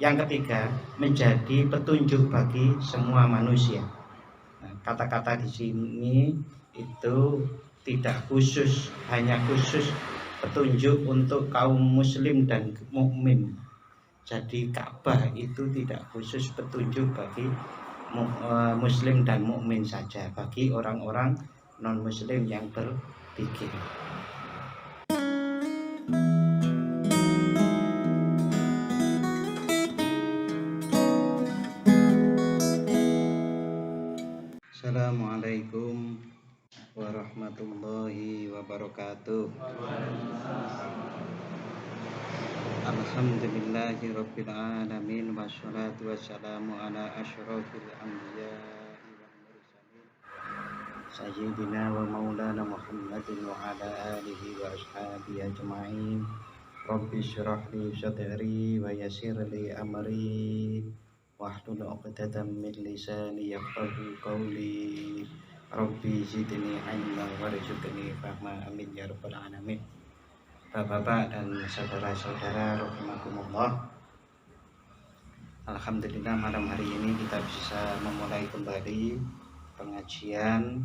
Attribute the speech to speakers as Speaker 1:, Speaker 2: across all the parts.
Speaker 1: Yang ketiga, menjadi petunjuk bagi semua manusia. Nah, kata-kata di sini itu tidak khusus, hanya khusus petunjuk untuk kaum muslim dan mukmin. Jadi Ka'bah itu tidak khusus petunjuk bagi muslim dan mukmin saja, bagi orang-orang non muslim yang berpikir. Assalamualaikum warahmatullahi wabarakatuh. Alhamdulillahi rabbil alamin, wassalatu wassalamu ala asyrafil anbiya'i wal mursalin sayyidina wa maulana Muhammadin wa ala alihi wa ashabihi ajma'in. Rabbi syrah li sadri wa yassir li amri wahlul 'uqdatam min lisani yafqahu qawli. Rabbi zidni ilman warzuqni fahma, amin ya rabbal alamin. Bapak-bapak dan saudara-saudara rahimakumullah, alhamdulillah malam hari ini kita bisa memulai kembali pengajian,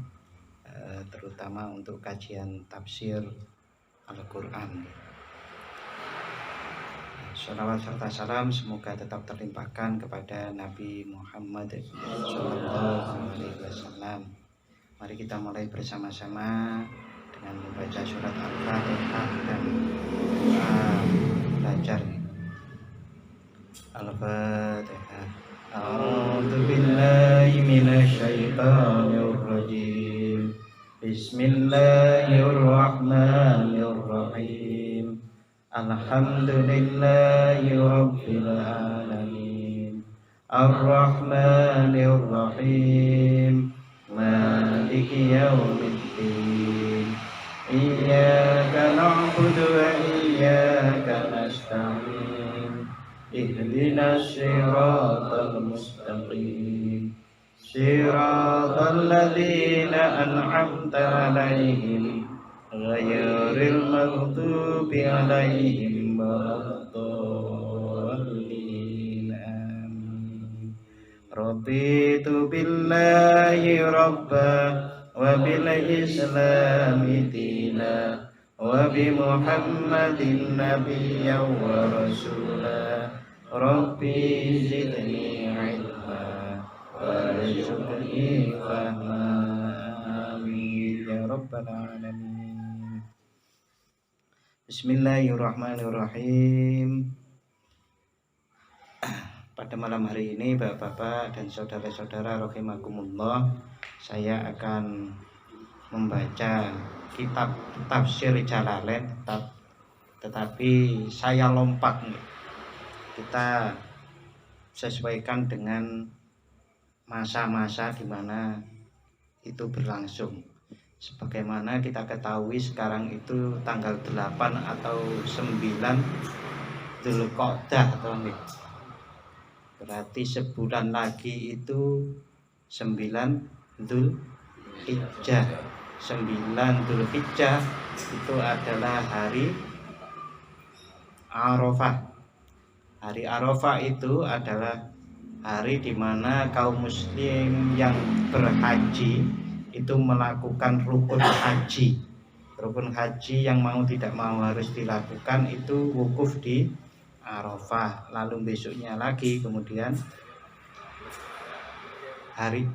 Speaker 1: terutama untuk kajian tafsir Al-Quran. Shalawat serta salam semoga tetap terlimpahkan kepada Nabi Muhammad SAW. Mari kita mulai bersama-sama dengan membaca surat Al-Fatihah dan doa belajar. Al-Fatihah. A'udzu billahi minasy syaithanir rajim. Bismillahirrahmanirrahim. Alhamdulillahi rabbil alamin. Ar-Rahmanir Rahim. Maliki yaumiddin. Iyyaka na'budu wa iyyaka nasta'in. Ihdinas siratal mustaqim. Siratal ladzina an'amta 'alaihim ghairil maghdubi 'alaihim waladdallin. Amin. Raditu billahi rabba wa bil islami dina wa bi Muhammadin nabiyyan wa rasula. Rabbi zidni ilma warzuqni fahma, amin ya rabbal alamin. Bismillahirrahmanirrahim. Pada malam hari ini Bapak-bapak dan saudara-saudara rahimakumullah, saya akan membaca kitab tafsir Jalalain, tetapi saya lompat. Kita sesuaikan dengan masa-masa di mana itu berlangsung. Sebagaimana kita ketahui sekarang itu tanggal 8 atau 9 Dzulqa'dah, berarti sebulan lagi itu 9 Dzulhijjah. 9 Dzulhijjah itu adalah hari Arafah. Hari Arafah itu adalah hari di mana kaum muslim yang berhaji itu melakukan rukun haji. Rukun haji yang mau tidak mau harus dilakukan itu wukuf di Arafah. Lalu besoknya lagi kemudian hari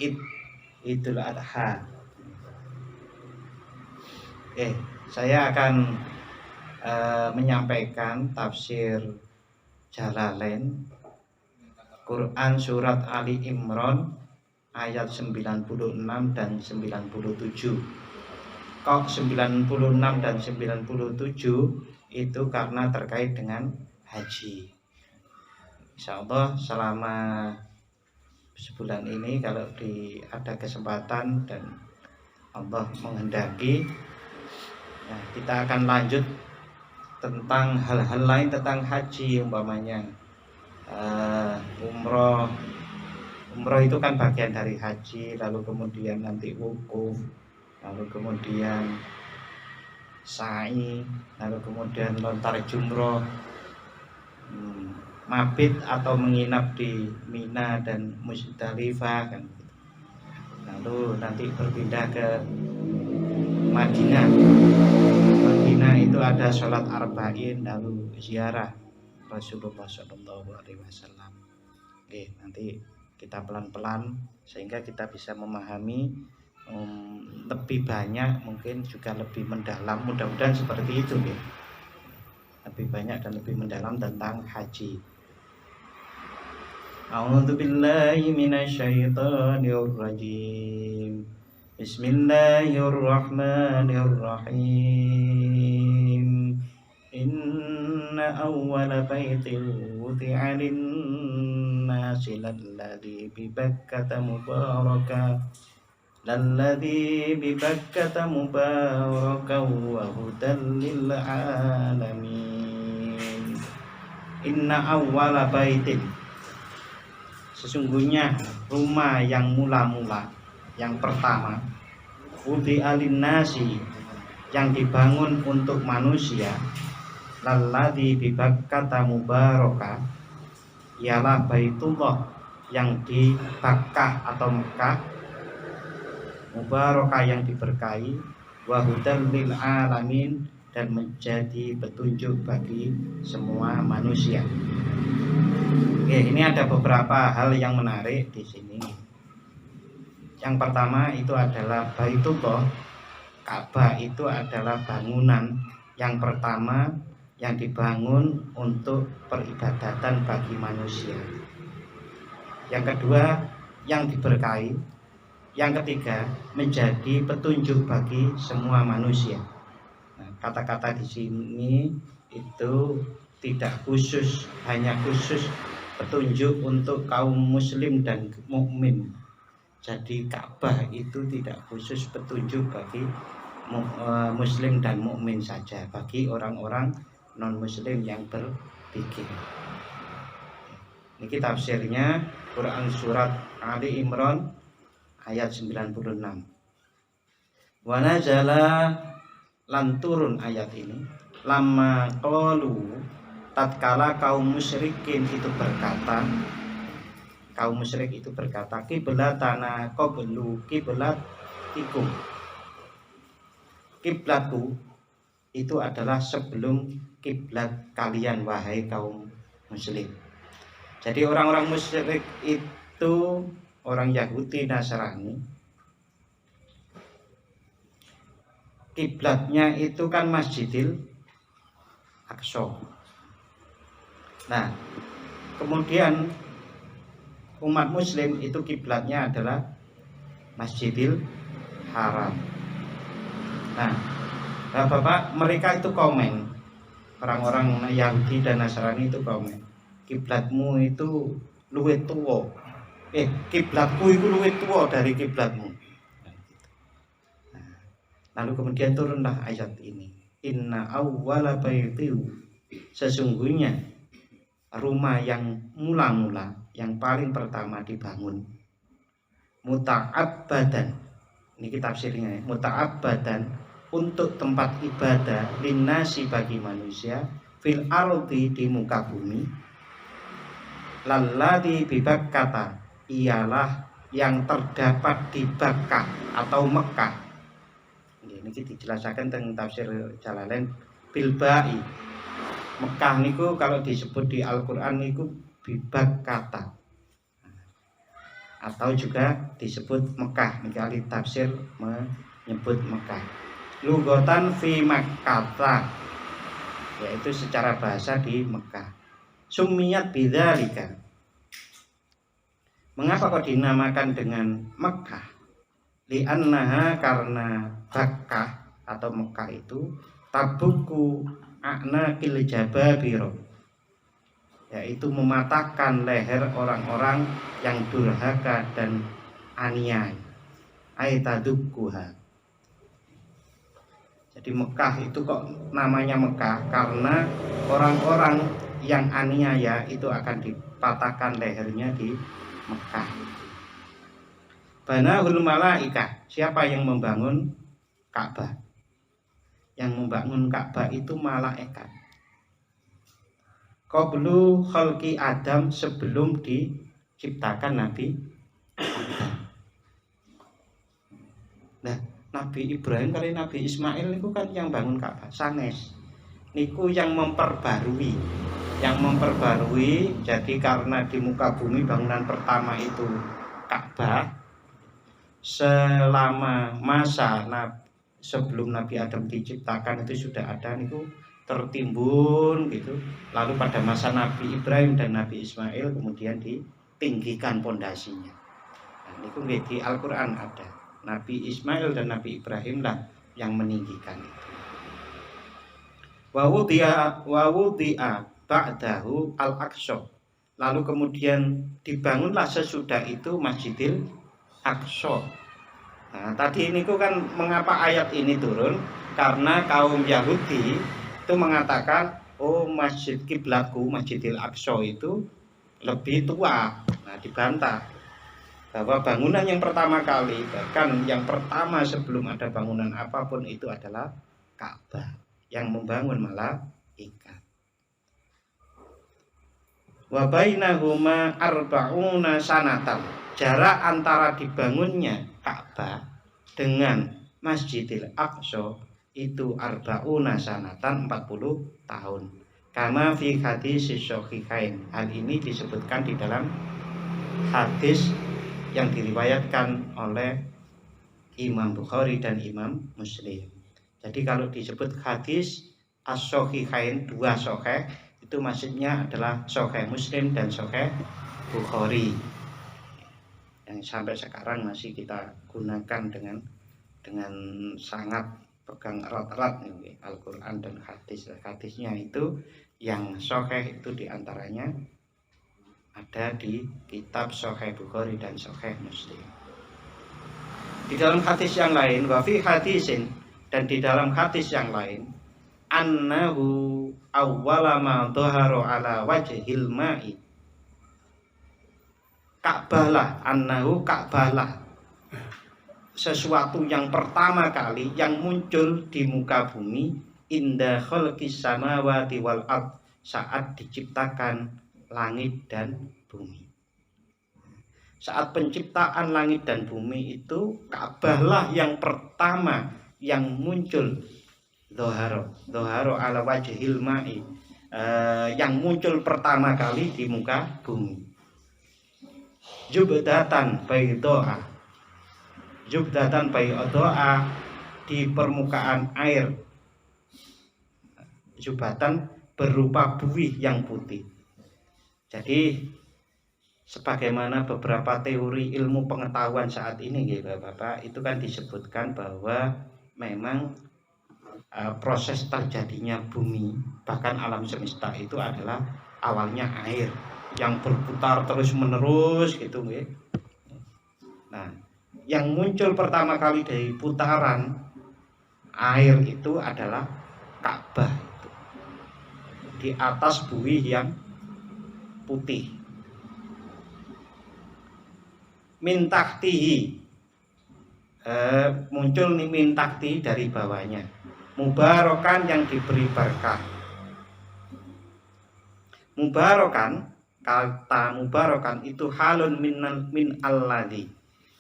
Speaker 1: Idul Adha. Saya akan menyampaikan tafsir Jalalain Quran surat Ali Imran ayat 96 dan 97. Kok 96 dan 97 itu karena terkait dengan haji. Insyaallah selama sebulan ini kalau ada kesempatan dan Allah menghendaki, ya, kita akan lanjut tentang hal-hal lain tentang haji, umpamanya umroh itu kan bagian dari haji, lalu kemudian nanti wukuf, lalu kemudian sa'i, lalu kemudian lontar jumroh. mabit atau menginap di Mina dan Musdalifah kan. Lalu nanti berpindah ke Madinah. Madinah itu ada sholat arba'in, lalu ziarah Rasulullah SAW. Oke, nanti kita pelan-pelan sehingga kita bisa memahami lebih banyak, mungkin juga lebih mendalam. Mudah-mudahan seperti itu ya. Lebih banyak dan lebih mendalam tentang haji. A'udzu billahi minasyaitonir rajim. Bismillahirrahmanirrahim. Inna awwala baitin wudi'a lin-nasi lalladzi bi Bakkata mubarakan wa hudan lil alamin. Inna awwala baitin, sesungguhnya rumah yang mula-mula, yang pertama, wudi'a lin-nasi, yang dibangun untuk manusia, lalladzi bi Bakkata mubaraka, ialah Baitullah yang di Bakkah atau Mekah, mubarakah yang diberkahi, wa hudan lil alamin, dan menjadi petunjuk bagi semua manusia. Oke, ini ada beberapa hal yang menarik di sini. Yang pertama itu adalah Baitullah, Ka'bah itu adalah bangunan yang pertama yang dibangun untuk peribadatan bagi manusia. Yang kedua, yang diberkahi. Yang ketiga, menjadi petunjuk bagi semua manusia. Nah, kata-kata di sini itu tidak khusus, hanya khusus petunjuk untuk kaum muslim dan mukmin. Jadi Ka'bah itu tidak khusus petunjuk bagi muslim dan mukmin saja, bagi orang-orang non-muslim yang berpikir. Ini tafsirnya Quran surat Ali Imran ayat 96. Wa nazala, lan turun ayat ini, lamma qalu, tatkala kaum musyrikin itu berkata, kaum musyrik itu berkata, qiblatana qablu qiblatikum, kiblatku itu adalah sebelum kiblat kalian wahai kaum muslim. Jadi orang-orang musyrik itu, orang Yahudi Nasrani, kiblatnya itu kan Masjidil Aqsa. Nah, kemudian umat muslim itu kiblatnya adalah Masjidil Haram. Nah, Bapak, mereka itu komen, orang-orang Yahudi dan Nasrani itu komen, kiblatmu itu luwih tuwa. Kiblatku itu luwih tuwa dari kiblatmu. Nah, lalu kemudian turunlah ayat ini. Inna awwala baitin, sesungguhnya rumah yang mula-mula, yang paling pertama dibangun, muta'abbadan, ini tafsirnya, muta'abbadan, untuk tempat ibadah, linnasi, bagi manusia, fil ardi, di muka bumi, lalladzi bi Bakkata, ialah yang terdapat di Bakkah atau Mekah. Ini dijelaskan tentang tafsir Jalalain bil ba'i. Mekah niku kalau disebut di Al-Qur'an niku bi Bakkata, atau juga disebut Mekah. Ini ahli tafsir menyebut Mekah. Lugotan fi Makkata, yaitu secara bahasa di Mekah. Sumiyat bidzalika, mengapa kok dinamakan dengan Mekah? Li'annaha, karena Bakkah atau Mekah itu tabuku a'naqil jababiro, yaitu mematahkan leher orang-orang yang durhaka dan aniaya. Aitadukkuha. Jadi Mekah itu kok namanya Mekah karena orang-orang yang aniaya itu akan dipatahkan lehernya di Mekah. Banahul malaikah, siapa yang membangun Ka'bah? Yang membangun Ka'bah itu malaikat. qablu khalqi Adam, sebelum diciptakan Nabi Adam. Nah, Nabi Ibrahim kali Nabi Ismail niku kan yang bangun Ka'bah sanes. Niku yang memperbarui. Jadi karena di muka bumi bangunan pertama itu Ka'bah, selama masa sebelum Nabi Adam diciptakan itu sudah ada niku tertimbun gitu. Lalu pada masa Nabi Ibrahim dan Nabi Ismail kemudian ditinggikan pondasinya. Nah, niku di Al-Qur'an ada. Nabi Ismail dan Nabi Ibrahim lah yang meninggikan itu. Wa wudi'a ba'dahu al-Aqsa. Lalu kemudian dibangunlah sesudah itu Masjidil Aqsa. Nah, tadi ini kan mengapa ayat ini turun? Karena kaum Yahudi itu mengatakan, oh masjid kiblatku Masjidil Aqsa itu lebih tua. Nah, dibantah bahwa bangunan yang pertama kali, bahkan yang pertama sebelum ada bangunan apapun itu adalah Ka'bah, yang membangun malaikat. Wa bainahuma arba'una sanatan. Jarak antara dibangunnya Ka'bah dengan Masjidil Aqsa itu arba'una sanatan, 40 tahun. Kama fi hadis sahihhain. Hal ini disebutkan di dalam hadis yang diriwayatkan oleh Imam Bukhari dan Imam Muslim. Jadi kalau disebut hadis as-sahihhain, dua sahih, itu maksudnya adalah sahih Muslim dan sahih Bukhari, yang sampai sekarang masih kita gunakan dengan sangat pegang erat-erat nih Al-Qur'an dan hadis. Hadisnya itu yang sahih itu diantaranya ada di kitab Sahih Bukhari dan Sahih Muslim. Di dalam hadis yang lain, wa fi hadisin, dan di dalam hadis yang lain, annahu awwala ma dhahara ala wajhil ma'i. Ka'bahlah, annahu Ka'bahlah, sesuatu yang pertama kali yang muncul di muka bumi inda khalqis samawati wal ard, saat diciptakan langit dan bumi. Saat penciptaan langit dan bumi itu Ka'bahlah yang pertama yang muncul, dhahara ala wajhil ma'i, yang muncul pertama kali di muka bumi. Jubdatan baydoa, di permukaan air. Jubatan berupa buih yang putih. Jadi sebagaimana beberapa teori ilmu pengetahuan saat ini ya Bapak, itu kan disebutkan bahwa memang proses terjadinya bumi, bahkan alam semesta itu adalah awalnya air yang berputar terus menerus gitu ya. Nah, yang muncul pertama kali dari putaran air itu adalah Ka'bah itu, di atas buih yang putih. Min tahtihi, muncul nih min tahti, dari bawahnya. Mubarakan, yang diberi berkah. Mubarakan, kata mubarakan itu halun min alladhi,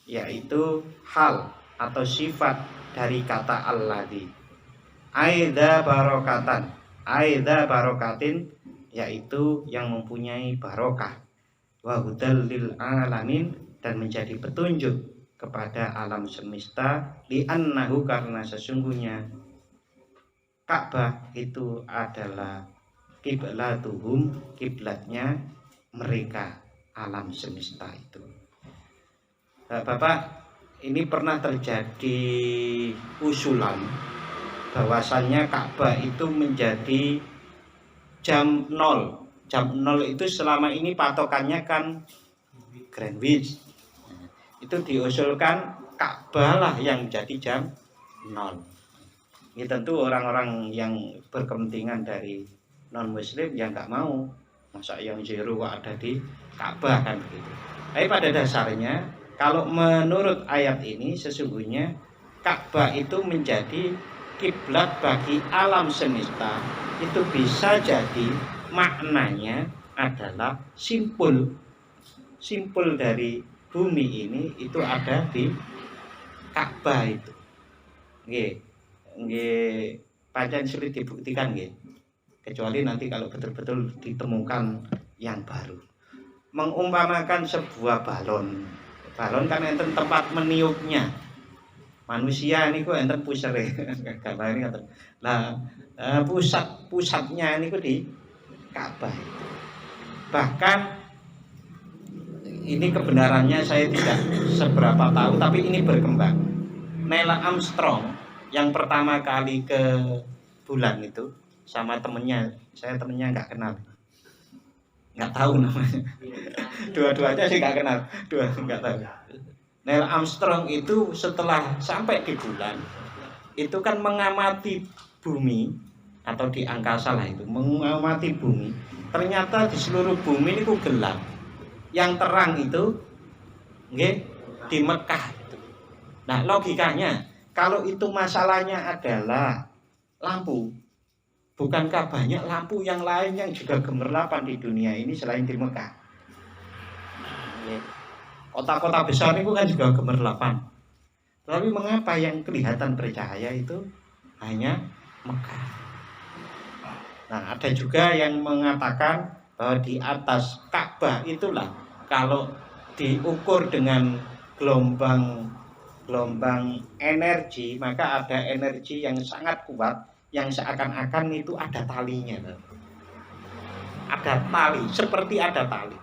Speaker 1: yaitu hal atau sifat dari kata alladhi. Aidha barokatin, yaitu yang mempunyai barokah. Wa hudal lil alamin, dan menjadi petunjuk kepada alam semesta. Li'annahu, karena sesungguhnya Ka'bah itu adalah kiblatuhum, kiblatnya mereka, alam semesta itu. Bapak, ini pernah terjadi usulan bahwasannya Ka'bah itu menjadi jam 0. Jam 0 itu selama ini patokannya kan Greenwich. Itu diusulkan Ka'bah lah yang jadi jam 0. Ini tentu orang-orang yang berkepentingan dari non-muslim yang nggak mau, masa yang zero ada di Ka'bah kan begitu. Tapi pada dasarnya kalau menurut ayat ini sesungguhnya Ka'bah itu menjadi kiblat bagi alam semesta. Itu bisa jadi maknanya adalah simpul dari bumi ini itu ada di Ka'bah itu. Nggih pancen sulit dibuktikan nggih. Kecuali nanti kalau betul-betul ditemukan yang baru. Mengumpamakan sebuah balon. Balon kan enten tempat meniupnya. Manusia ini kok enten pusere. Gambar ini ngaten. Nah, pusatnya ini kok di Ka'bah itu. Bahkan ini kebenarannya saya tidak seberapa tahu, tapi ini berkembang. Neil Armstrong yang pertama kali ke bulan itu sama temennya, saya temennya nggak kenal, nggak tahu namanya. Dua-duanya sih nggak kenal, nggak tahu. Neil Armstrong itu setelah sampai di bulan itu kan mengamati bumi atau di angkasa lah itu, mengamati bumi. Ternyata di seluruh bumi ini gelap. Yang terang itu nggih di Mekah itu. Nah, logikanya kalau itu masalahnya adalah lampu, bukankah banyak lampu yang lain yang juga gemerlapan di dunia ini selain di Mekah? Kota-kota besar itu kan juga gemerlapan. Tapi mengapa yang kelihatan bercahaya itu hanya Mekah? Nah, ada juga yang mengatakan bahwa di atas Ka'bah itulah kalau diukur dengan gelombang energi, maka ada energi yang sangat kuat yang seakan-akan itu ada talinya. Ada tali, seperti ada tali.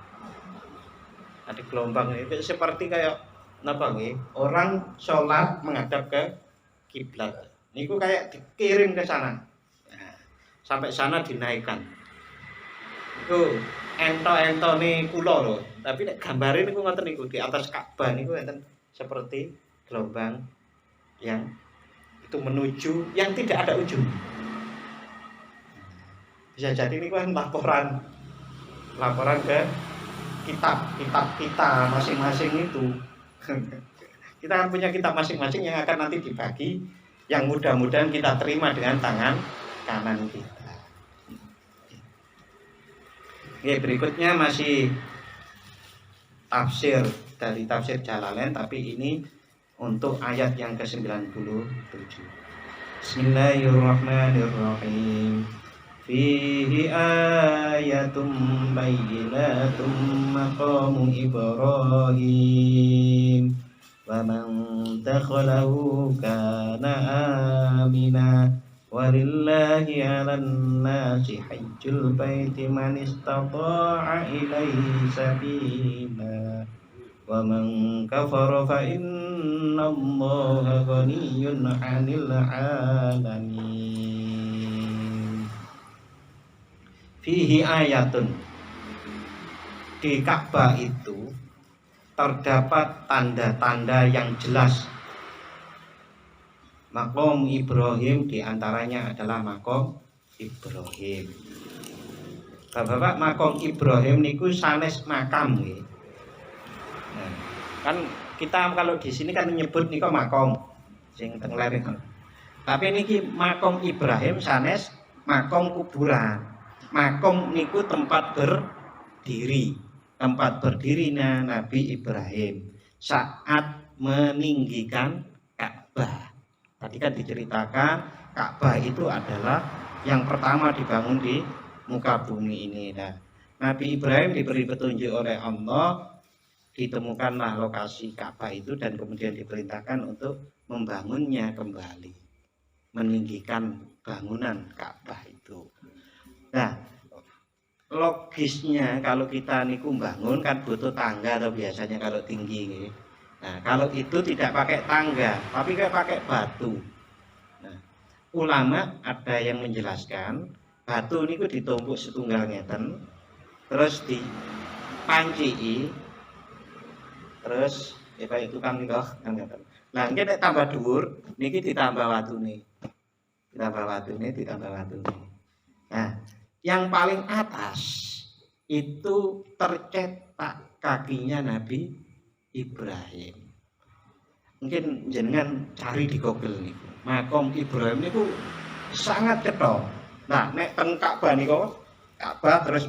Speaker 1: Ada gelombang itu seperti kayak napa nggih? Orang sholat menghadap ke kiblat. Niku kayak dikirim ke sana. Nah, sampai sana dinaikkan. Itu ento-entone kula lho. Tapi nek gambare niku ngoten niku di atas Ka'bah niku enten seperti gelombang yang itu menuju yang tidak ada ujung. Bisa jadi ini kan laporan ke kitab kita masing-masing itu. Kita kan punya kitab masing-masing yang akan nanti dibagi, yang mudah-mudahan kita terima dengan tangan kanan kita. Oke, berikutnya masih tafsir dari tafsir Jalalain, tapi ini untuk ayat yang ke-97. Bismillahirrahmanirrahim. Fihi ayatum bayyinatum maqamu Ibrahim wa man dakhalahu kana amina. Walillahi 'alan nasi hajjul baiti man istata'a ilaihi sabila wa man kafara fa innallaha ghaniyyun 'anil 'alamin. Fihi ayatun, di Ka'bah itu terdapat tanda-tanda yang jelas. Makom Ibrahim diantaranya adalah makom Ibrahim. Bapak-bapak, makom Ibrahim niku sanes makam nggih. Nah, kan kita kalau di sini kan menyebut niku makom sing teng lereng. Tapi niki makom Ibrahim sanes makom kuburan. Makom niku tempat berdiri, tempat berdirinya Nabi Ibrahim saat meninggikan Ka'bah. Tadi kan diceritakan Ka'bah itu adalah yang pertama dibangun di muka bumi ini. Nah, Nabi Ibrahim diberi petunjuk oleh Allah, ditemukanlah lokasi Ka'bah itu dan kemudian diperintahkan untuk membangunnya kembali, meninggikan bangunan Ka'bah itu. Nah, logisnya kalau kita niku bangun kan butuh tangga atau biasanya kalau tinggi. Nah, kalau itu tidak pakai tangga, tapi kayak pakai batu. Nah, ulama ada yang menjelaskan batu niku ditumpuk setunggal ngeten, terus dipanci, terus kayak tukang niku kan ngeten. Nah, ini tambah dhuwur, niki ditambah watune. Ditambah watune. Nah, yang paling atas itu tercetak kakinya Nabi Ibrahim. Mungkin jenengan cari di Google nih. Makom Ibrahim niku sangat cetha. Nah, nek teng Ka'bah niku Ka'bah terus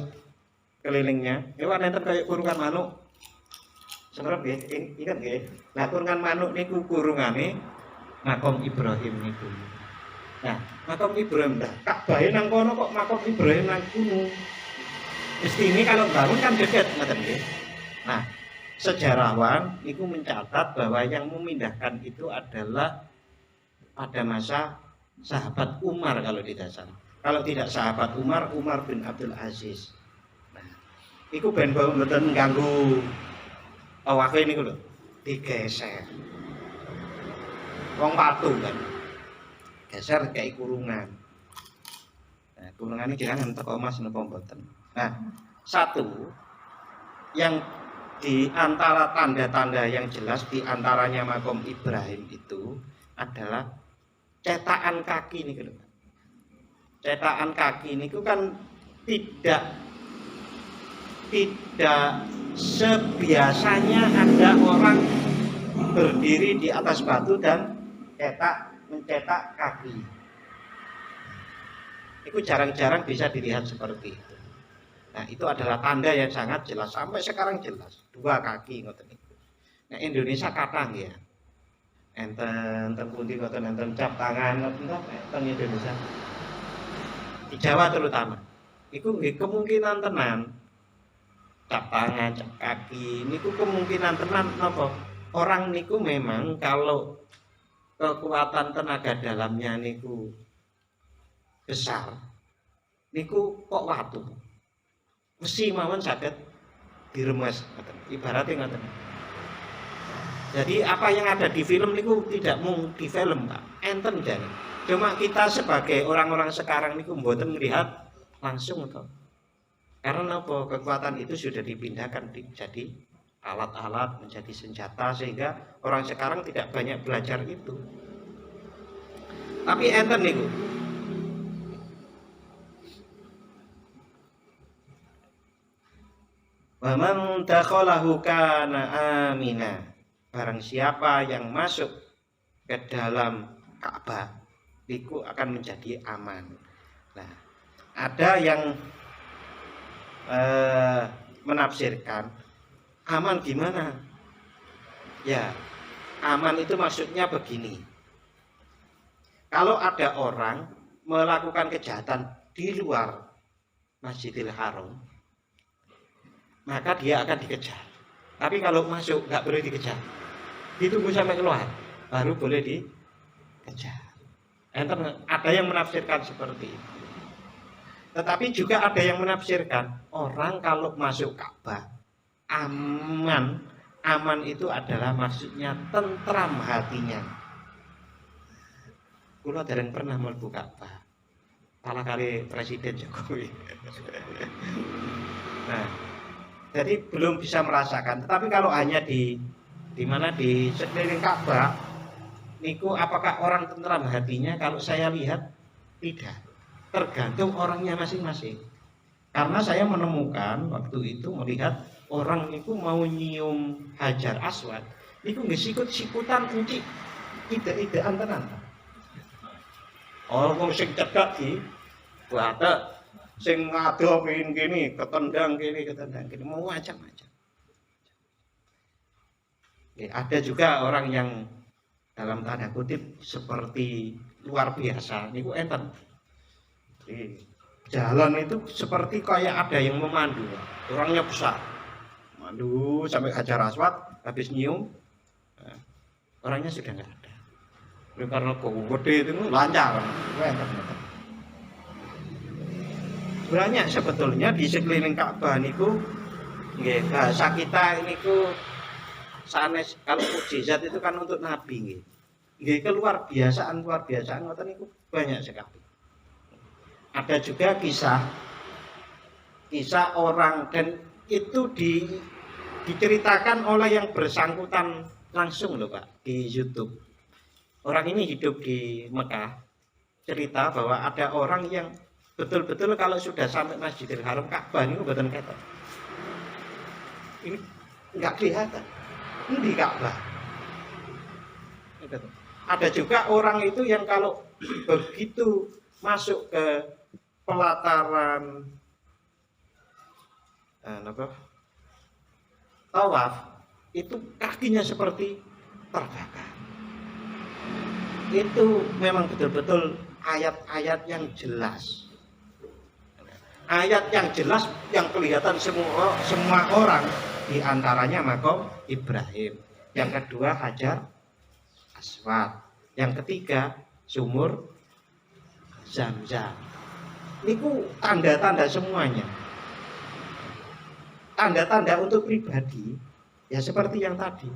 Speaker 1: kelilingnya itu enten kayak kurungan manuk. Semerep nggih, ingat nggih. Nah, kurungan manuk niku kurungane makom Ibrahim niku. Nah, makom Ibrahim dah. Ka'bah nang kono kok makom Ibrahim nang kono. Mestine kalau bangun kan dekat ngoten nggih. Nah, sejarawan itu mencatat bahwa yang memindahkan itu adalah pada masa sahabat Umar kalau tidak salah. Kalau tidak sahabat Umar, Umar bin Abdul Aziz. Nah, itu ben mboten ganggu tawafe niku lho, digeser. Wong patu kan. Geser kayak kurungan. Nah, kurungan ini jangan teko Mas napa mboten. Nah, satu yang di antara tanda-tanda yang jelas di antaranya makom Ibrahim itu adalah cetakan kaki ini, cetakan kaki ini kan tidak sebiasanya ada orang berdiri di atas batu dan mencetak kaki. Itu jarang-jarang bisa dilihat seperti itu. Nah, itu adalah tanda yang sangat jelas sampai sekarang jelas. 2 kaki ngoten niku. Nah, Indonesia kathah ya. Enten pundi ngoten enten cap tangan ngoten teng Indonesia. Di Jawa terutama. Iku kemungkinan tenan cap tangan, cap kaki niku kemungkinan tenan napa? Orang niku memang kalau kekuatan tenaga dalamnya niku besar niku kok watu. Mesti mawon saged diremes ngoten. Ibaratnya ngoten. Jadi apa yang ada di film niku tidak mung di film, Pak. Enten jane. Cuma kita sebagai orang-orang sekarang niku mboten melihat langsung toh. Karena apa? Kekuatan itu sudah dipindahkan jadi alat-alat, menjadi senjata sehingga orang sekarang tidak banyak belajar itu. Tapi enten niku. Wa man dakhalahu kana amina. Barang siapa yang masuk ke dalam Ka'bah itu akan menjadi aman. Nah, ada yang menafsirkan aman gimana? Ya, aman itu maksudnya begini. Kalau ada orang melakukan kejahatan di luar Masjidil Haram, maka dia akan dikejar. Tapi kalau masuk nggak boleh dikejar. Ditunggu sampai keluar, baru boleh dikejar. Ada yang menafsirkan seperti itu. Tetapi juga ada yang menafsirkan orang kalau masuk Ka'bah aman itu adalah maksudnya tentram hatinya. Kulo dereng pernah mlebu Ka'bah. Salah kali Presiden Jokowi. Nah, jadi belum bisa merasakan. Tetapi kalau hanya di mana di sekeliling Ka'bah, niku apakah orang tentram hatinya? Kalau saya lihat tidak. Tergantung orangnya masing-masing. Karena saya menemukan waktu itu melihat orang niku mau nyium Hajar Aswad, niku nggih sikut-sikutan kunci ide-idean tenan. Orang sing cedhak iki batek, sing ngado kene ketendang kene mau macam-macam. Ada juga orang yang dalam tanda kutip seperti luar biasa niku enten. Jalan itu seperti kayak ada yang memandu. Orangnya besar. Mandu sampai Hajar Aswad, habis nyium orangnya sudah enggak ada. Karena gede itu lancar. Sebenarnya sebetulnya di sekeliling Ka'bah niku nggih bahasa kita niku sanes kalau mukjizat itu kan untuk nabi nggih. Nggih luar biasaan ngoten niku banyak sekali. Ada juga kisah orang dan itu diceritakan oleh yang bersangkutan langsung loh Pak di YouTube. Orang ini hidup di Mekah, cerita bahwa ada orang yang betul-betul kalau sudah sampai Masjidil Haram Ka'bah ini mboten ketok. Ini enggak kelihatan. Ini di Ka'bah. Ada juga orang itu yang kalau begitu masuk ke pelataran tawaf itu kakinya seperti terbakar. Itu memang betul-betul ayat-ayat yang jelas. Ayat yang jelas yang kelihatan semua orang, di antaranya makom Ibrahim, yang kedua Hajar Aswad, yang ketiga sumur Zam-Zam. Niku tanda-tanda semuanya. Tanda-tanda untuk pribadi ya seperti yang tadi.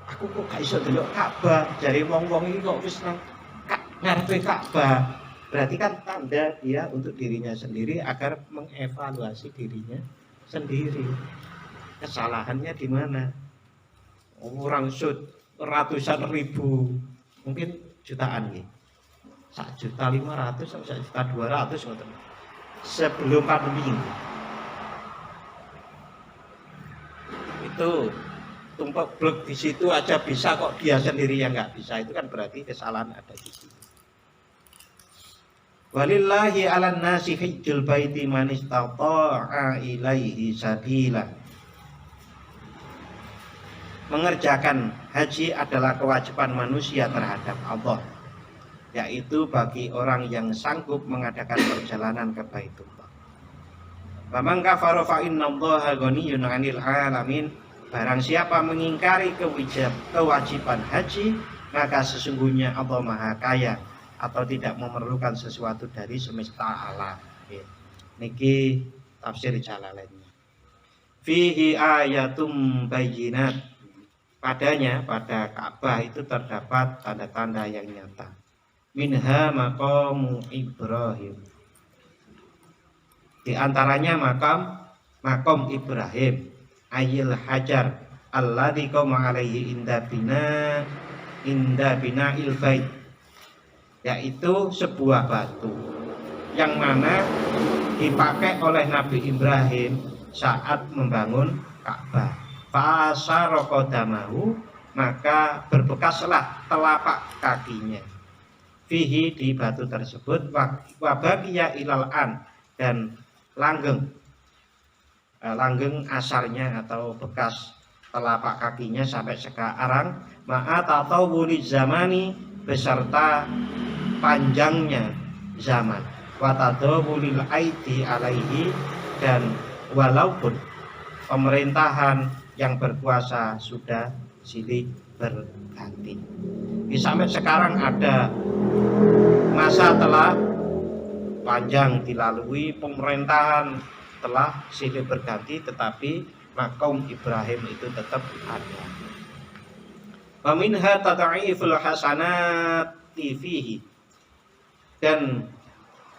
Speaker 1: Aku kok gak iso delok Ka'bah, jare wong-wong iki kok wis nang ngarepe Ka'bah. Berarti kan tanda dia untuk dirinya sendiri agar mengevaluasi dirinya sendiri. Kesalahannya di mana? Orang sud ratusan ribu, mungkin jutaan nih. 1.500.000 sampai 1.200.000 ngoten. Sebelum pandemi. Itu tumpuk blok di situ aja bisa kok dia sendiri yang nggak bisa, itu kan berarti kesalahan ada di situ. Walillahi 'alan nasi hajjul baiti man istata'a ilaihi sabila. Mengerjakan haji adalah kewajiban manusia terhadap Allah, yaitu bagi orang yang sanggup mengadakan perjalanan ke Baitullah. Wa man kafara fa innallaha ghaniyyun 'anil 'alamin. Barang siapa mengingkari kewajiban haji, maka sesungguhnya Allah Maha Kaya atau tidak memerlukan sesuatu dari semesta alam. Niki tafsir Jalalainnya. Fihi ayatum bayyinat. Padanya, pada Ka'bah itu terdapat tanda-tanda yang nyata. Minha maqamu Ibrahim. Di antaranya makam Ibrahim, ayil hajar alladzi qama alaihi inda bina'il bait, yaitu sebuah batu yang mana dipakai oleh Nabi Ibrahim saat membangun Ka'bah. Fa'asara qadamahu, maka berbekaslah telapak kakinya. Fihi, di batu tersebut, wa baqiya ilal an, dan langgeng asarnya atau bekas telapak kakinya sampai sekarang, ma'at atau wuli zamani, beserta panjangnya zaman, watadawulil aidi alaihi, dan walaupun pemerintahan yang berkuasa sudah silih berganti. Sampai sekarang ada masa telah panjang dilalui, pemerintahan telah silih berganti, tetapi makam Ibrahim itu tetap ada. Wa minha tad'iful hasanati fihi, dan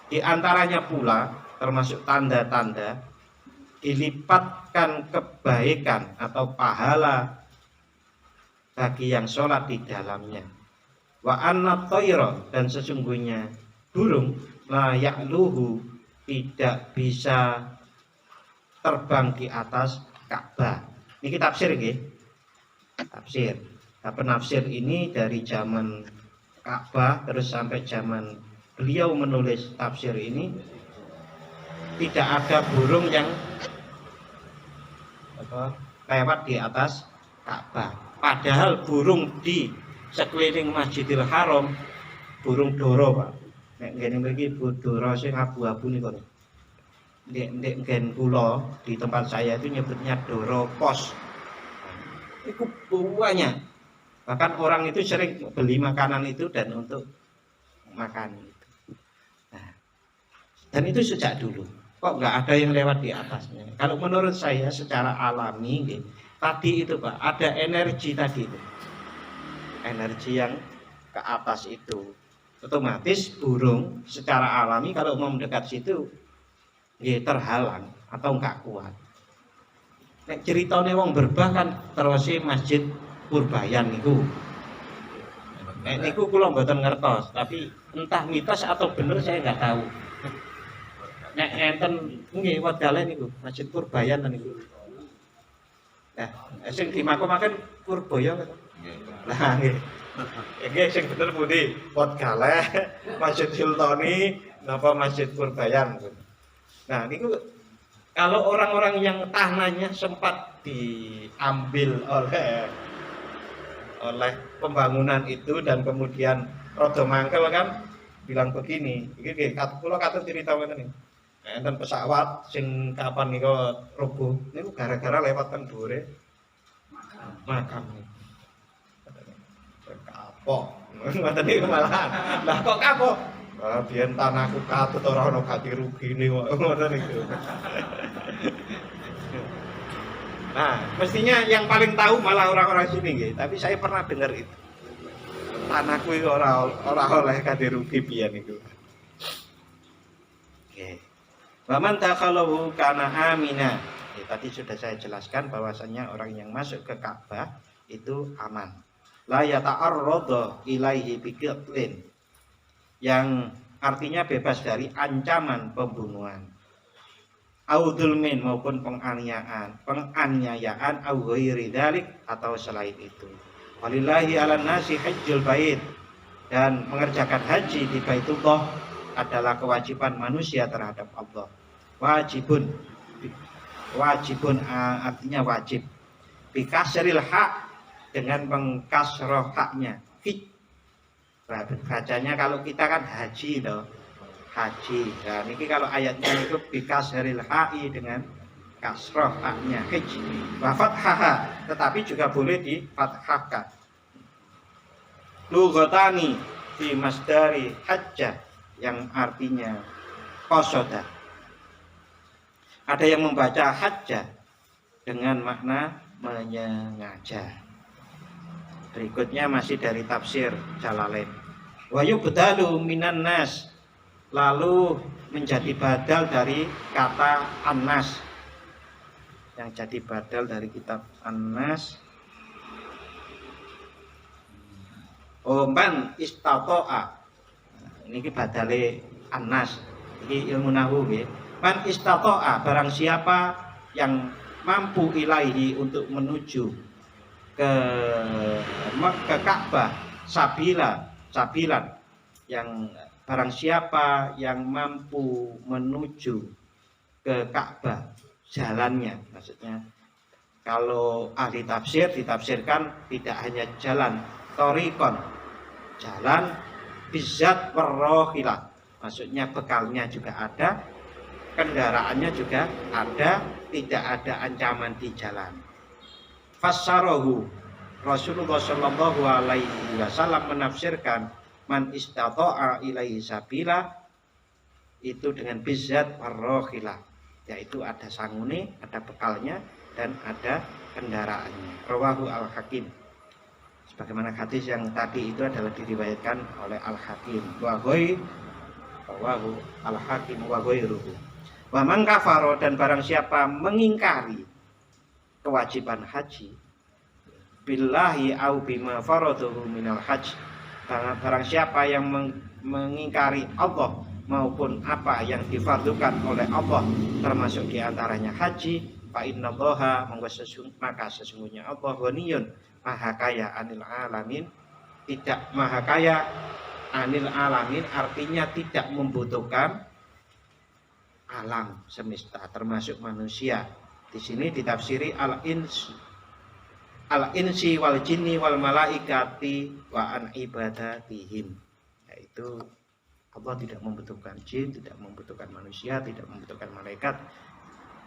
Speaker 1: diantaranya pula termasuk tanda-tanda dilipatkan kebaikan atau pahala bagi yang sholat di dalamnya. Wa anna tayra, dan sesungguhnya burung la ya'luhu, tidak bisa terbang di atas Ka'bah. Ini tafsir nggih. Tafsir. Nah, penafsir ini dari zaman Ka'bah terus sampai zaman beliau menulis tafsir ini, tidak ada burung yang lewat di atas Ka'bah. Padahal burung di sekeliling Masjidil Haram, burung doro, Pak. Nek ngene mriki doro sing abu-abu niku. Nek nggen kula di tempat saya itu nyebutnya doro pos. Itu banyak. Bahkan orang itu sering beli makanan itu dan untuk makan itu. Nah, dan itu sejak dulu. Kok nggak ada yang lewat di atasnya? Kalau menurut saya secara alami, gitu, tadi itu Pak, ada energi tadi itu. Energi yang ke atas itu. Otomatis burung secara alami kalau mau mendekat situ, ya terhalang atau nggak kuat. Nek ceritane wong berbah kan terus Masjid Purbayan niku. Nek niku kula mboten ngertos, tapi entah mitos atau bener saya nggak tahu. Nek enten nggih wedale niku Masjid Purbayan niku. Nah, sing dimakamaken Purbaya kan. Lah nggih. Nggih sing bener pundi? Wedale, Masjid Sultani, napa Masjid Purbayan. Nah, niku Kalau orang-orang yang tanahnya sempat diambil oleh pembangunan itu dan kemudian rodo mangkel kan bilang begini, iki kula katut cerita ngene iki. Enten pesawat sing kapan niku rubuh niku gara-gara lewat teng dhuwure makam. Kapok. Ngoten niku malahan. Lah kok kapok? Biyen tanahku katut ora ono ganti rugine kok ngono niku. Nah, mestinya yang paling tahu malah orang-orang sini nggih, tapi saya pernah dengar itu. Tanahku itu ora oleh ganti rugi biyen niku. Oke. Wa man takhalahu kana amina. Ya, tadi sudah saya jelaskan bahwasanya orang yang masuk ke Ka'bah itu aman. La yata'arradu ilaihi biqitlin, yang artinya bebas dari ancaman pembunuhan, audulmin maupun penganiayaan au ghairi dzalik atau selain itu. Walillahi 'alan nasi hajjul bait, dan mengerjakan haji di Baitullah adalah kewajiban manusia terhadap Allah. Wajibun artinya wajib. Bikasril haq, dengan mengkasroh haknya. Bacanya kalau kita kan haji loh, haji. Nah ini kalau ayatnya itu bikasril ha'i dengan kasroh haknya haji. Wa fathaha, tetapi juga boleh di fathahkan. Lughatani fi masdari hajjah, yang artinya qasoda. Ada yang membaca hajjah dengan makna menyengaja. Berikutnya masih dari tafsir Jalalain. Wa yubdalu minan nas, lalu menjadi badal dari kata annas. Yang jadi badal dari kitab An-Nas. Man istata'a. Ini badale An-Nas. Ini ilmu nahwu nggih. Man istata'a, barang siapa yang mampu ilaihi, untuk menuju ke Ka'bah, sabilan, yang barang siapa yang mampu menuju ke Ka'bah, jalannya, maksudnya kalau ahli tafsir ditafsirkan tidak hanya jalan thoriqon, jalan bizzat warrohilah, maksudnya bekalnya juga ada, kendaraannya juga ada, tidak ada ancaman di jalan. Fassarahu, Rasulullah Shallallahu Alaihi Wasallam menafsirkan man istata'a ilaihi sabila itu dengan bizzat warrohilah, yaitu ada sangune, ada bekalnya, dan ada kendaraannya. Rawahu al-Hakim. Sebagaimana hadis yang tadi itu adalah diriwayatkan oleh al-Hakim. Rawahu al-Hakim wa ghairuhu. Wa man kafaro, dan barang siapa mengingkari kewajiban haji, billahi au bima faradahu minal hajj, barang siapa yang mengingkari Allah maupun apa yang difardukan oleh Allah, termasuk diantaranya haji, fa innallaha, maka sesungguhnya Allah ghaniyun, maha kaya anil alamin, tidak maha kaya anil alamin, artinya tidak membutuhkan alam semesta termasuk manusia. Di sini ditafsiri al-insi wal jinni wal malaikati wa an ibadatihim, yaitu Allah tidak membutuhkan jin, tidak membutuhkan manusia, tidak membutuhkan malaikat,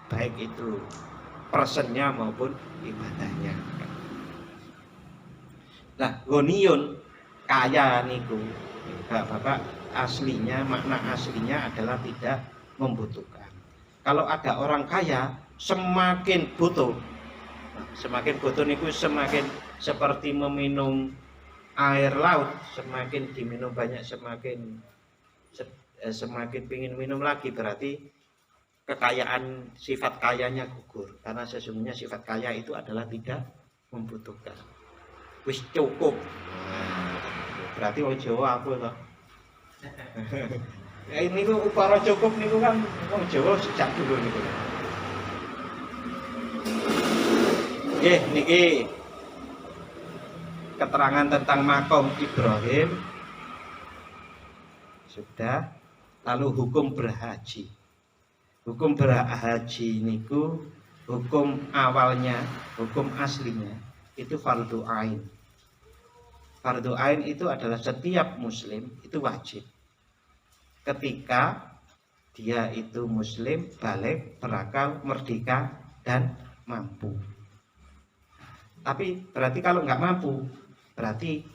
Speaker 1: baik itu personnya maupun ibadahnya. Nah, ghaniyun, kaya niku, Bapak, aslinya, makna aslinya adalah tidak membutuhkan. Kalau ada orang kaya semakin butuh, niku semakin seperti meminum air laut, semakin diminum banyak semakin pingin minum lagi, berarti kekayaan, sifat kayanya gugur, karena sesungguhnya sifat kaya itu adalah tidak membutuhkan, wis cukup. Berarti wong Jawa apa toh? Ya ini kok upara cukup niku kan wong Jawa sejak dulu niku. Niki keterangan tentang makom Ibrahim sudah. Lalu hukum berhaji. Hukum berhaji niku hukum awalnya, hukum aslinya itu fardu ain. Fardu ain itu adalah setiap muslim itu wajib ketika dia itu muslim, balik, berakal, merdeka, dan mampu. Tapi berarti kalau nggak mampu, berarti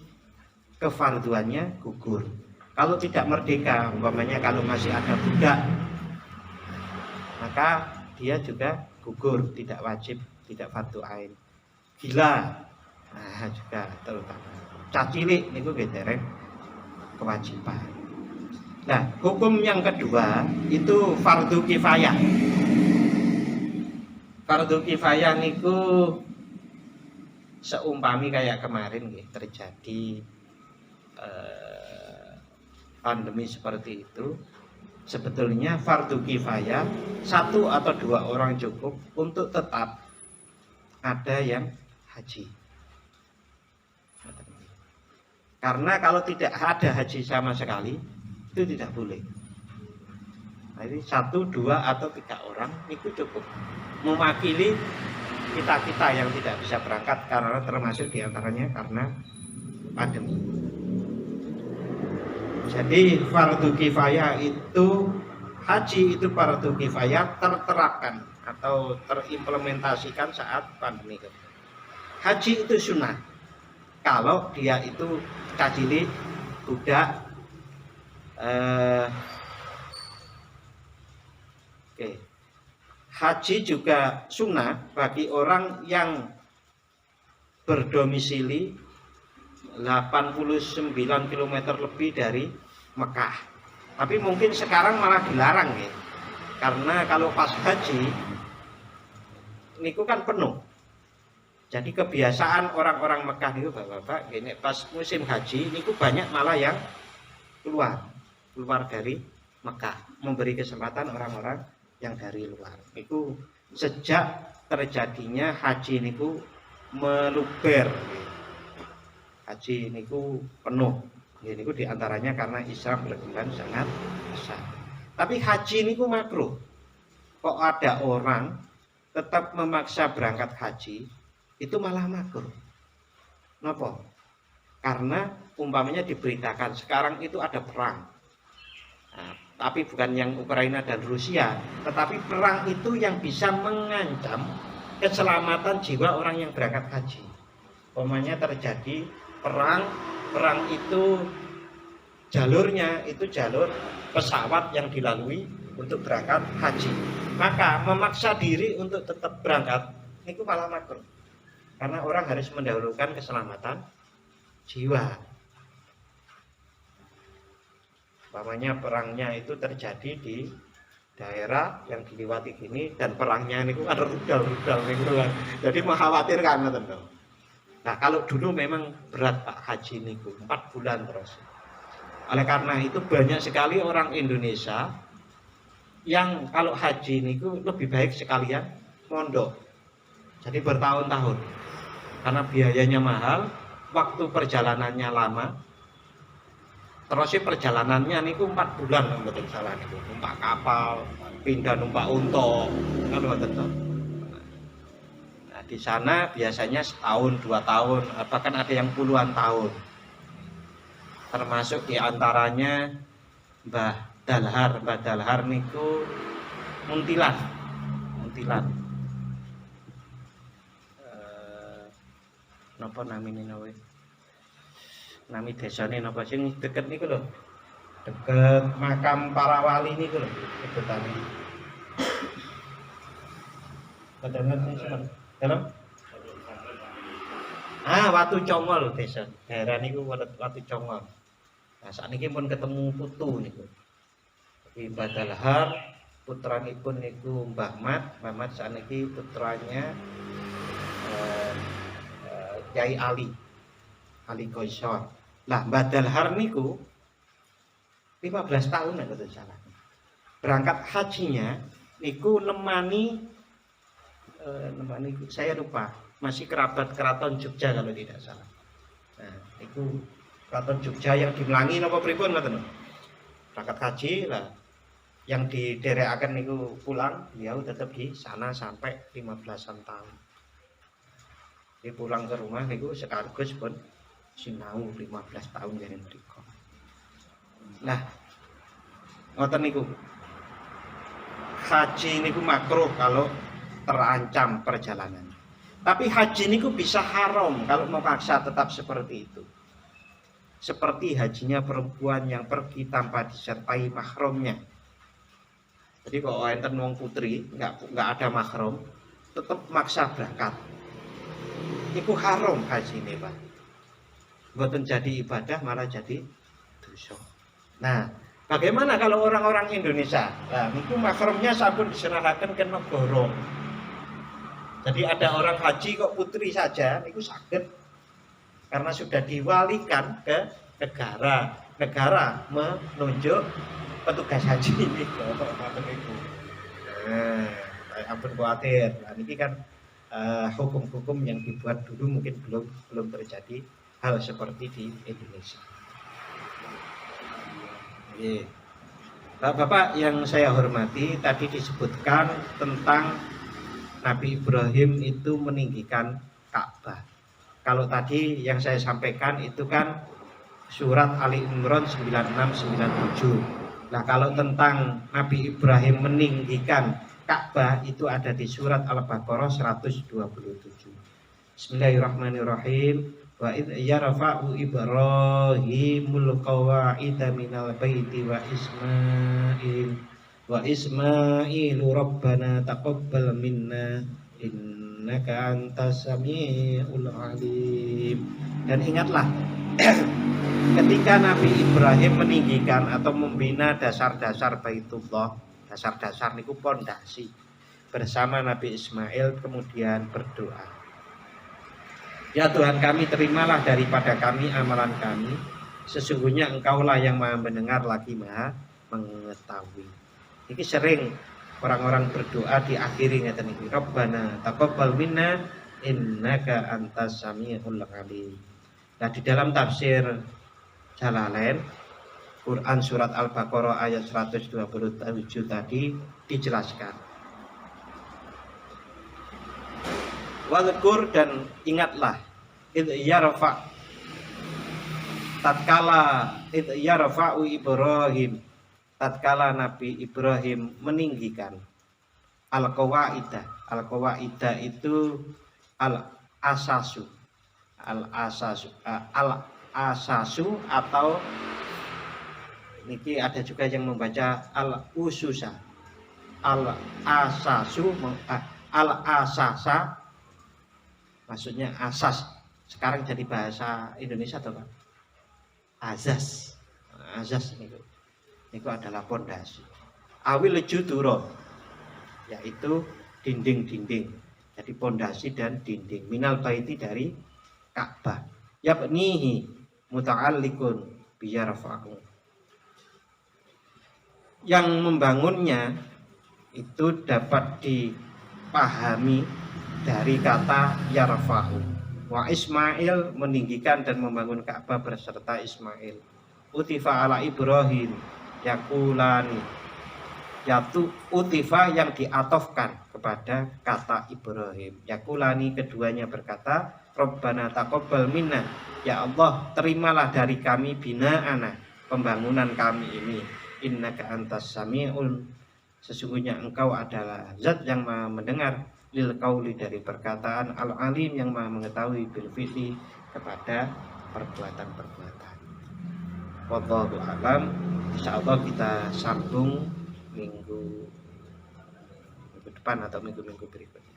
Speaker 1: kefarduannya gugur. Kalau tidak merdeka, umpamanya kalau masih ada budak, maka dia juga gugur, tidak wajib, tidak fardu ain. Gila, nah juga terutama. Cacilik niku dereng kewajiban. Nah, hukum yang kedua itu fardu kifayah. Fardu kifayah niku seumpami kayak kemarin terjadi pandemi seperti itu. Sebetulnya fardu kifayah satu atau dua orang cukup untuk tetap ada yang haji. Karena kalau tidak ada haji sama sekali itu tidak boleh. Nah, ini satu, dua atau tiga orang itu cukup mewakili kita yang tidak bisa berangkat karena termasuk diantaranya karena pandemi. Jadi fardu kifayah itu haji itu fardu kifayah terterapkan atau terimplementasikan saat pandemi. Haji itu sunnah kalau dia itu cacilik, budak. Haji juga sunnah bagi orang yang berdomisili 89 km lebih dari Mekah. Tapi mungkin sekarang malah dilarang ya. Karena kalau pas haji niku kan penuh. Jadi kebiasaan orang-orang Mekah niku Bapak-bapak gini, pas musim haji niku banyak malah yang keluar dari Mekah, memberi kesempatan orang-orang yang dari luar. Itu sejak terjadinya haji niku meluber. Haji niku penuh. Niku diantaranya karena Islam berkembang sangat besar. Tapi haji niku makruh. Kok ada orang tetap memaksa berangkat haji, itu malah makruh. Kenapa? Karena umpamanya diberitakan sekarang itu ada perang. Nah, tapi bukan yang Ukraina dan Rusia, tetapi perang itu yang bisa mengancam keselamatan jiwa orang yang berangkat haji. Umpamanya terjadi perang itu jalurnya itu jalur pesawat yang dilalui untuk berangkat haji. Maka memaksa diri untuk tetap berangkat itu malah makruh. Karena orang harus mendahulukan keselamatan jiwa. Umpamanya perangnya itu terjadi di daerah yang dilewati gini dan perangnya ini ada rudal gitu kan. Jadi mengkhawatirkan tentu. Nah, kalau dulu memang berat Pak haji niku 4 bulan terus. Oleh karena itu banyak sekali orang Indonesia yang kalau haji niku lebih baik sekalian mondok. Jadi bertahun-tahun. Karena biayanya mahal, waktu perjalanannya lama. Terus perjalanannya niku 4 bulan mboten salah niku. Numpak kapal, pindah numpak unta, kan mboten to. Nah, di sana biasanya setahun, 2 tahun, bahkan ada yang puluhan tahun. Termasuk diantaranya Mbah Dalhar niku Muntilan. Napa namine nawe? Nami desane napa sing deket niku lho. Deket makam para wali niku lho, deketane. Kedengen sing dalam Watu Congol desa. Daerah niku Watu Congol. Nah, sakniki pun ketemu putu niku. Mbah Dalhar, putranipun niku Mbah Mat sakniki putranya Kyai Ali Qaisar. Lah Mbah Dalhar niku 15 tahun nek boten salah. Berangkat hajinya niku nemani saya lupa, masih kerabat keraton Jogja kalau tidak salah. Nah, itu keraton Jogja yang dimelangi napa pripun ngoten. Berangkat haji lah. yang diderekaken niku pulang, beliau tetap di sana sampai 15-an tahun. Dia pulang ke rumah niku sekaligus pun sinau 15 tahun dari mriku. Nah, ngoten niku. Haji niku makruh kalau terancam perjalanan. Tapi haji niku bisa haram kalau memaksa tetap seperti itu. Seperti hajinya perempuan yang pergi tanpa disertai mahramnya. Jadi kalau enten wong putri nggak ada mahram, tetap maksa berangkat. Itu haram haji ini, Pak. Mboten jadi ibadah malah jadi dosa. Nah, bagaimana kalau orang-orang Indonesia? Nah, niku mahramnya sampun diserahkan ke negara. Jadi ada orang haji kok putri saja, niku saged karena sudah diwalikan ke negara. Negara menunjuk petugas haji ini ampun khawatir. Nah, ini kan hukum-hukum yang dibuat dulu mungkin belum terjadi hal seperti di Indonesia. Bapak yang saya hormati, tadi disebutkan tentang Nabi Ibrahim itu meninggikan Ka'bah. Kalau tadi yang saya sampaikan itu kan surat Ali Imran 96-97. Nah, kalau tentang Nabi Ibrahim meninggikan Ka'bah itu ada di surat Al-Baqarah 127. Bismillahirrahmanirrahim. Wa idh yarfa'u Ibrahimul qawa'ida minal baiti wa Ismailu rabbana taqabbal minna innaka antas samiul alim. Dan ingatlah ketika Nabi Ibrahim meninggikan atau membina dasar-dasar Baitullah, dasar-dasar niku pondasi, bersama Nabi Ismail kemudian berdoa, ya Tuhan kami, terimalah daripada kami amalan kami, sesungguhnya Engkaulah yang Maha mendengar lagi Maha mengetahui. Ini sering orang-orang berdoa diakhiri ngeten iki, Rabbana taqabbal minna innaka antas samiul alim. Nah, di dalam tafsir Jalalain Quran surat Al-Baqarah ayat 127 tadi dijelaskan. Wadhkur, dan ingatlah idh yarfa'u Ibrahim, tatkala Nabi Ibrahim meninggikan al-qawaidah. Al-qawaidah itu al-asasu atau niki ada juga yang membaca al-ususa, al-asasa maksudnya asas. Sekarang jadi bahasa Indonesia atau Pak? Azas niku adalah pondasi. Awil juduro, yaitu dinding-dinding. Jadi pondasi dan dinding. Minal baiti, dari Ka'bah. Yabnihi muta'alliqun biyarfa'u. Yang membangunnya itu dapat dipahami dari kata yarfa'u. Wa Ismail, meninggikan dan membangun Ka'bah berserta Ismail. Utifa ala Ibrahim yakulani. Yaitu utifa yang diatofkan kepada kata Ibrahim. Yakulani, keduanya berkata, Rabbana taqabbal minna, ya Allah terimalah dari kami bina'ana, pembangunan kami ini. Innaka antas sami'un, sesungguhnya engkau adalah zat yang Maha mendengar, lil qauli, dari perkataan, al alim, yang Maha mengetahui, bil fi'li, kepada perbuatan-perbuatan. Wallahu a'lam. Insyaallah kita sambung minggu depan atau minggu-minggu berikutnya.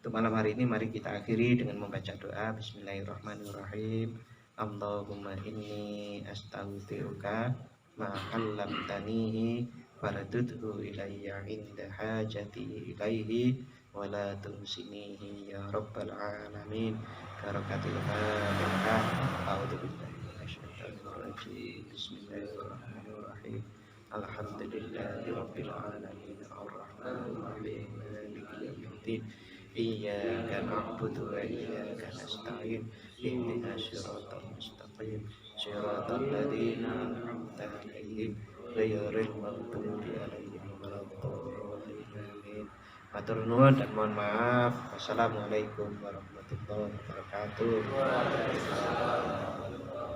Speaker 1: Untuk malam hari ini mari kita akhiri dengan membaca doa. Bismillahirrahmanirrahim. Allahumma inni astaghfiruka ma 'allamtanihi faradudhu ilayya 'inda hajati ilaihi wa la tunsinihi ya rabbal alamin. Barakatul Fatihah. A'udzubillahi minasyaitonir rajim. Bismillahirrahmanirrahim. Alhamdulillahi rabbil alamin. Arrahmanir rahim. Maliki yaumiddin. Iyyaka na'budu wa iyyaka nasta'in. Ihdinas siratal mustaqim. Shiratal ladzina an'amta 'alaihim ghairil maghdubi 'alaihim Matur nuwun dan mohon maaf. Wassalamualaikum warahmatullahi wabarakatuh.